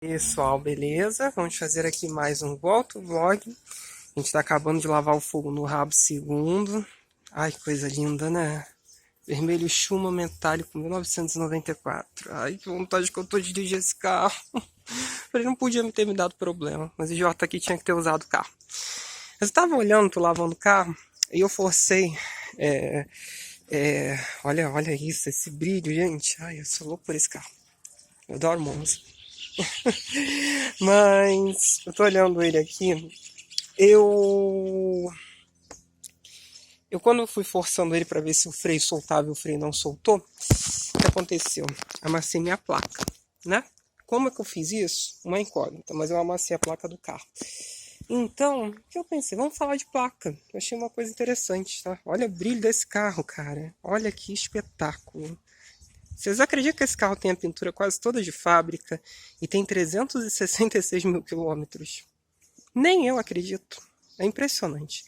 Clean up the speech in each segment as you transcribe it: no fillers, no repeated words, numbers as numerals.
Pessoal, beleza? Vamos fazer aqui mais um vlog. A gente tá acabando de lavar o fogo no rabo segundo. Ai, que coisa linda, né? Vermelho chuma metálico 1994. Ai, que vontade que eu tô de dirigir esse carro. Ele não podia ter me dado problema, mas o Jota aqui tinha que ter usado o carro. Eu tava olhando, tô lavando o carro, e eu forcei. Olha isso, esse brilho, gente. Ai, eu sou louco por esse carro. Eu adoro Monza. Mas eu tô olhando ele aqui. Eu quando eu fui forçando ele para ver se o freio soltava e o freio não soltou, o que aconteceu? Amassei minha placa, né? Como é que eu fiz isso? Uma incógnita, mas eu amassei a placa do carro. Então, o que eu pensei? Vamos falar de placa. Eu achei uma coisa interessante, tá? Olha o brilho desse carro, cara. Olha que espetáculo. Vocês acreditam que esse carro tem a pintura quase toda de fábrica e tem 366 mil quilômetros? Nem eu acredito. É impressionante.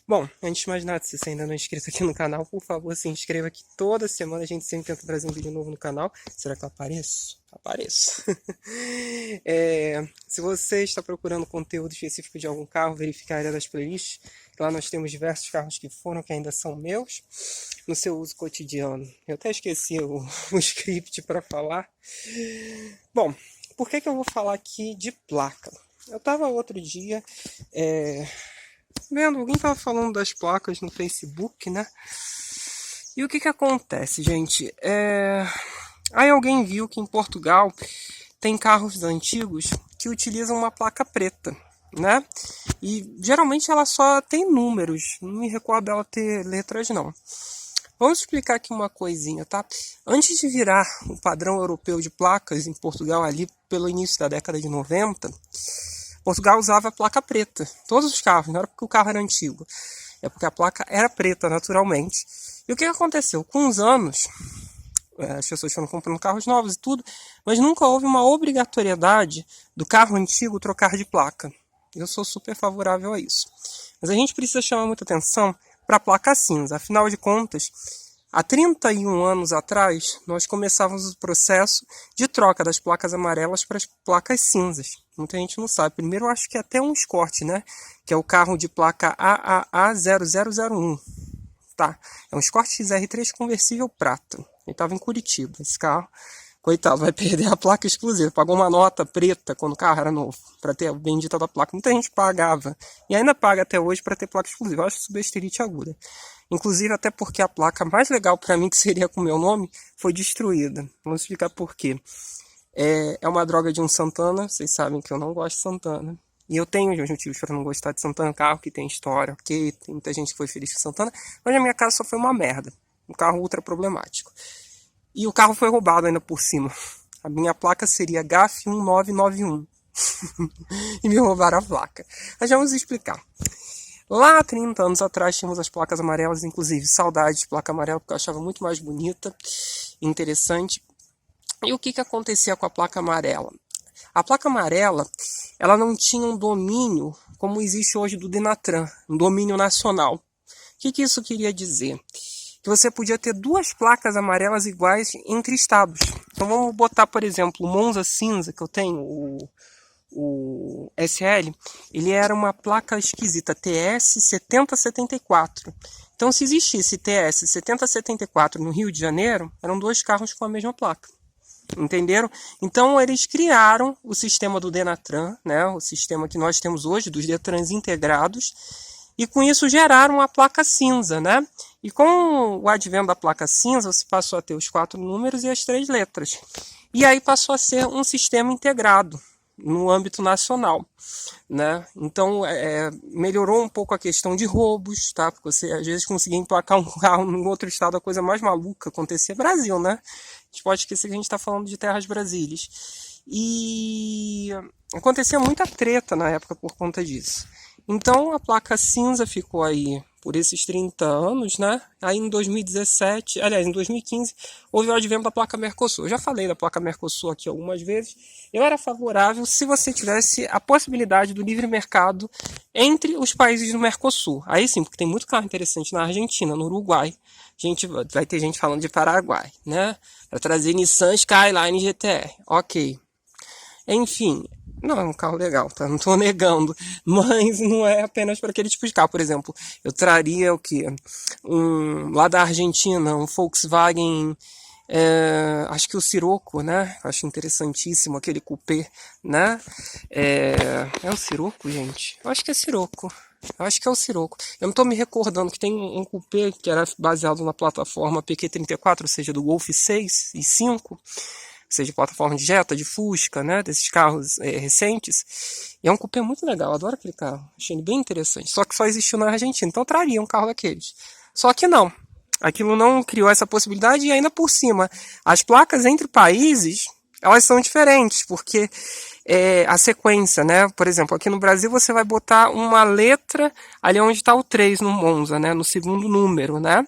Bom, antes de mais nada, se você ainda não é inscrito aqui no canal, por favor, se inscreva, que toda semana a gente sempre tenta trazer um vídeo novo no canal. Será que eu apareço? Apareço. Se você está procurando conteúdo específico de algum carro, verifique a área das playlists. Lá nós temos diversos carros que foram, que ainda são meus, no seu uso cotidiano. Eu até esqueci o script para falar. Bom, por que eu vou falar aqui de placa? Eu estava outro dia vendo, alguém tava falando das placas no Facebook, né? E o que acontece, gente? Aí alguém viu que em Portugal tem carros antigos que utilizam uma placa preta, né? E geralmente ela só tem números, não me recordo dela ter letras, não. Vamos explicar aqui uma coisinha, tá? Antes de virar o padrão europeu de placas em Portugal, ali pelo início da década de 90, Portugal usava placa preta. Todos os carros, não era porque o carro era antigo. É porque a placa era preta, naturalmente. E o que aconteceu? Com os anos, as pessoas foram comprando carros novos e tudo, mas nunca houve uma obrigatoriedade do carro antigo trocar de placa. Eu sou super favorável a isso. Mas a gente precisa chamar muita atenção para a placa cinza. Afinal de contas, há 31 anos atrás, nós começávamos o processo de troca das placas amarelas para as placas cinzas. Muita gente não sabe. Primeiro, eu acho que é até um Escort, né? Que é o carro de placa AAA0001. Tá? É um Escort XR3 conversível prata. Ele estava em Curitiba, esse carro. Coitado, vai perder a placa exclusiva. Pagou uma nota preta quando o carro era novo, para ter a bendita da placa. Muita gente pagava, e ainda paga até hoje para ter placa exclusiva. Eu acho isso besterite aguda. Inclusive, até porque a placa mais legal para mim, que seria com o meu nome, foi destruída. Vamos explicar por quê. É uma droga de um Santana. Vocês sabem que eu não gosto de Santana. E eu tenho os meus motivos para não gostar de Santana. Carro que tem história, ok. Tem muita gente que foi feliz com Santana. Mas na minha casa só foi uma merda. Um carro ultra problemático. E o carro foi roubado ainda por cima. A minha placa seria GAF 1991. E me roubaram a placa. Mas vamos explicar. Lá há 30 anos atrás tínhamos as placas amarelas, inclusive saudade de placa amarela, porque eu achava muito mais bonita e interessante. E o que acontecia com a placa amarela? A placa amarela, ela não tinha um domínio como existe hoje do Denatran, um domínio nacional. O que isso queria dizer? Que você podia ter duas placas amarelas iguais entre estados. Então vamos botar, por exemplo, o Monza cinza, que eu tenho, o SL, ele era uma placa esquisita, TS 7074. Então se existisse TS 7074 no Rio de Janeiro, eram dois carros com a mesma placa. Entenderam? Então eles criaram o sistema do Denatran, né? O sistema que nós temos hoje, dos Detrans integrados, e com isso geraram a placa cinza, né? E com o advento da placa cinza, você passou a ter os 4 números e as 3 letras. E aí passou a ser um sistema integrado no âmbito nacional, né? Então melhorou um pouco a questão de roubos, tá? Porque você às vezes conseguia emplacar um carro em outro estado, a coisa mais maluca acontecia. Brasil, né? A gente pode esquecer que a gente está falando de terras brasílias. E acontecia muita treta na época por conta disso. Então a placa cinza ficou aí por esses 30 anos, né? Aí em 2017, aliás, em 2015, houve o advento da placa Mercosul. Eu já falei da placa Mercosul aqui algumas vezes. Eu era favorável se você tivesse a possibilidade do livre mercado entre os países do Mercosul. Aí sim, porque tem muito carro interessante na Argentina, no Uruguai. Vai ter gente falando de Paraguai, né? Para trazer Nissan Skyline GTR. Ok. Enfim, não é um carro legal, tá? Não tô negando. Mas não é apenas para aquele tipo de carro. Por exemplo, eu traria o quê? Lá da Argentina, um Volkswagen. Acho que o Sirocco, né? Acho interessantíssimo aquele coupé, né? É o Sirocco, gente? Eu acho que é Sirocco. Eu acho que é o Sirocco. Eu não tô me recordando que tem um coupé que era baseado na plataforma PQ34, ou seja, do Golf 6 e 5, ou seja, plataforma de Jetta, de Fusca, né? Desses carros recentes. E é um coupé muito legal, eu adoro aquele carro. Achei ele bem interessante. Só que só existiu na Argentina, então eu traria um carro daqueles. Só que não. Aquilo não criou essa possibilidade e ainda por cima, as placas entre países, elas são diferentes, porque a sequência, né? Por exemplo, aqui no Brasil você vai botar uma letra ali onde está o 3 no Monza, né? No segundo número, né?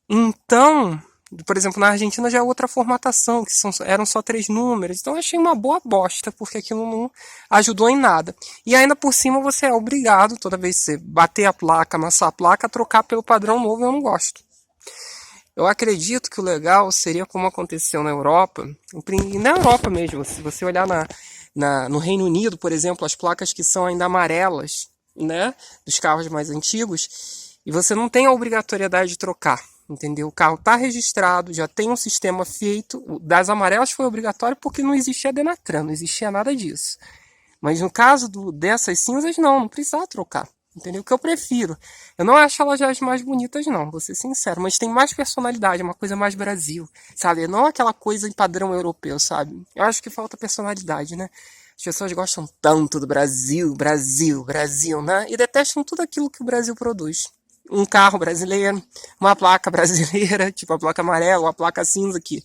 Então, por exemplo, na Argentina já é outra formatação, que eram só 3 números. Então eu achei uma boa bosta, porque aquilo não ajudou em nada. E ainda por cima você é obrigado, toda vez que você bater a placa, amassar a placa, a trocar pelo padrão novo, eu não gosto. Eu acredito que o legal seria como aconteceu na Europa, e na Europa mesmo, se você olhar no Reino Unido, por exemplo, as placas que são ainda amarelas, né, dos carros mais antigos, e você não tem a obrigatoriedade de trocar, entendeu? O carro está registrado, já tem um sistema feito, das amarelas foi obrigatório porque não existia Denatran, não existia nada disso. Mas no caso dessas cinzas, não precisava trocar. Entendeu? O que eu prefiro. Eu não acho elas as mais bonitas, não, vou ser sincero. Mas tem mais personalidade, uma coisa mais Brasil, sabe? Não aquela coisa em padrão europeu, sabe? Eu acho que falta personalidade, né? As pessoas gostam tanto do Brasil, Brasil, Brasil, né? E detestam tudo aquilo que o Brasil produz. Um carro brasileiro, uma placa brasileira, tipo a placa amarela, ou a placa cinza que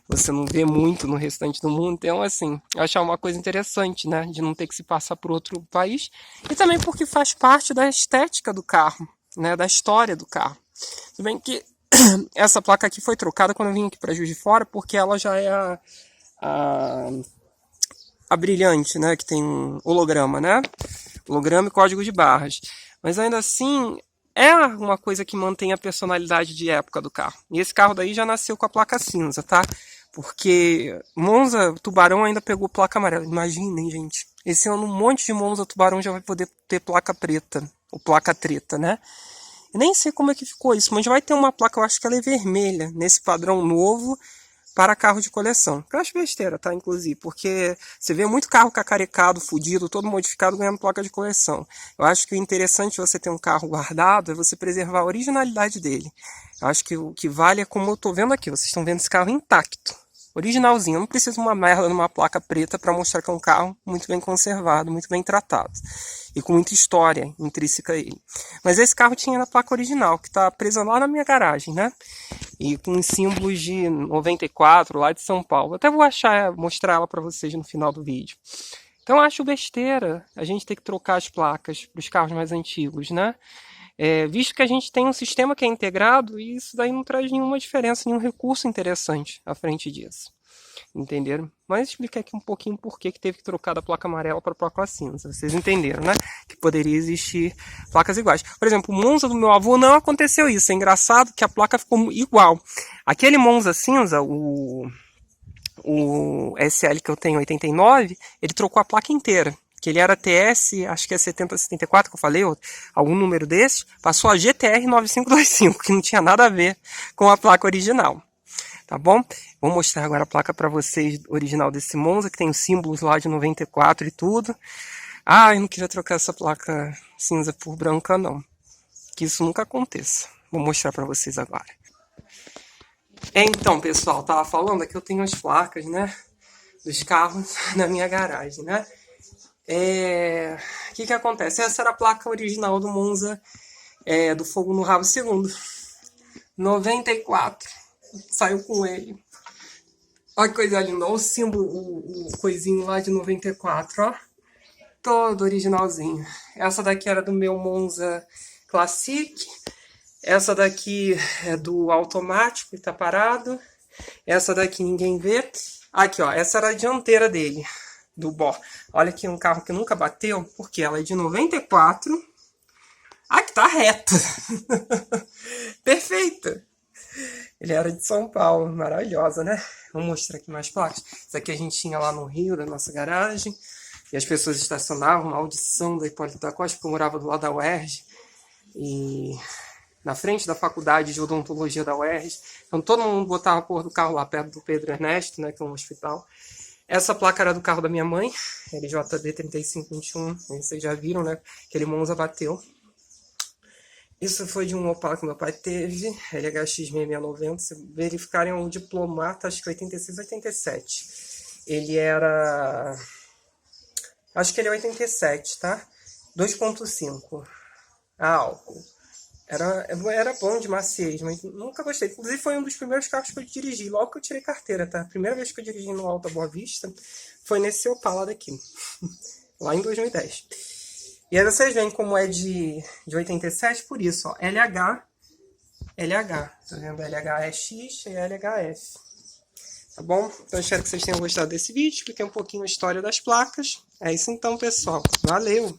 você não vê muito no restante do mundo. Então, assim, eu achar uma coisa interessante, né? De não ter que se passar por outro país. E também porque faz parte da estética do carro, né? Da história do carro. Tudo bem que essa placa aqui foi trocada quando eu vim aqui para Juiz de Fora, porque ela já é a brilhante, né? Que tem um holograma, né? Holograma e código de barras. Mas ainda assim, é uma coisa que mantém a personalidade de época do carro. E esse carro daí já nasceu com a placa cinza, tá? Porque Monza Tubarão ainda pegou placa amarela. Imaginem, gente. Esse ano um monte de Monza Tubarão já vai poder ter placa preta. Ou placa treta, né? Eu nem sei como é que ficou isso, mas vai ter uma placa, eu acho que ela é vermelha, nesse padrão novo, para carro de coleção. Eu acho besteira, tá? Inclusive, porque você vê muito carro cacarecado, fudido, todo modificado, ganhando placa de coleção. Eu acho que o interessante de você ter um carro guardado é você preservar a originalidade dele. Eu acho que o que vale é como eu tô vendo aqui. Vocês estão vendo esse carro intacto. Originalzinho. Eu não preciso de uma merda numa placa preta para mostrar que é um carro muito bem conservado, muito bem tratado. E com muita história intrínseca a ele. Mas esse carro tinha na placa original, que está presa lá na minha garagem, né? E com símbolos de 94, lá de São Paulo. Até vou mostrar ela para vocês no final do vídeo. Então eu acho besteira a gente ter que trocar as placas para os carros mais antigos, né? Visto que a gente tem um sistema que é integrado e isso daí não traz nenhuma diferença, nenhum recurso interessante à frente disso. Entenderam? Mas expliquei aqui um pouquinho por que teve que trocar da placa amarela para a placa cinza. Vocês entenderam, né? Que poderia existir placas iguais. Por exemplo, o Monza do meu avô não aconteceu isso. É engraçado que a placa ficou igual. Aquele Monza cinza, o SL que eu tenho, 89, ele trocou a placa inteira. Que ele era TS, acho que é 7074 que eu falei, algum número desse, passou a GTR 9525, que não tinha nada a ver com a placa original. Tá bom? Vou mostrar agora a placa para vocês original desse Monza, que tem os símbolos lá de 94 e tudo. Ah, eu não queria trocar essa placa cinza por branca, não. Que isso nunca aconteça. Vou mostrar para vocês agora. Então, pessoal, tava falando que eu tenho as placas, né? Dos carros na minha garagem, né? O que acontece? Essa era a placa original do Monza, do Fogo no Rabo segundo. 94. Saiu com ele. Olha que coisa linda. Olha o símbolo, o coisinho lá de 94, ó. Todo originalzinho. Essa daqui era do meu Monza Classic. Essa daqui é do automático e tá parado. Essa daqui ninguém vê. Aqui, ó. Essa era a dianteira dele. Do Bor. Olha aqui, um carro que nunca bateu, porque ela é de 94. Aqui tá reta. Perfeita. Ele era de São Paulo, maravilhosa, né? Vou mostrar aqui mais placas. Isso aqui a gente tinha lá no Rio, da nossa garagem. E as pessoas estacionavam, uma audição da Hipólito da Costa, porque eu morava do lado da UERJ. E na frente da faculdade de odontologia da UERJ. Então todo mundo botava a porra do carro lá perto do Pedro Ernesto, né, que é um hospital. Essa placa era do carro da minha mãe, LJD 3521, vocês já viram, né? Aquele Monza bateu. Isso foi de um Opala que meu pai teve, LHX 6690. Se verificarem o diplomata, acho que 86, 87. Ele era... Acho que ele é 87, tá? 2.5 a álcool. Era bom de maciez, mas nunca gostei. Inclusive foi um dos primeiros carros que eu dirigi, logo que eu tirei carteira, tá? A primeira vez que eu dirigi no Alta Boa Vista foi nesse Opala daqui, lá em 2010. E aí vocês veem como é de 87, por isso, ó, LH, tá vendo? LHX e LHF. Tá bom? Então espero que vocês tenham gostado desse vídeo, expliquei um pouquinho a história das placas. É isso então, pessoal. Valeu!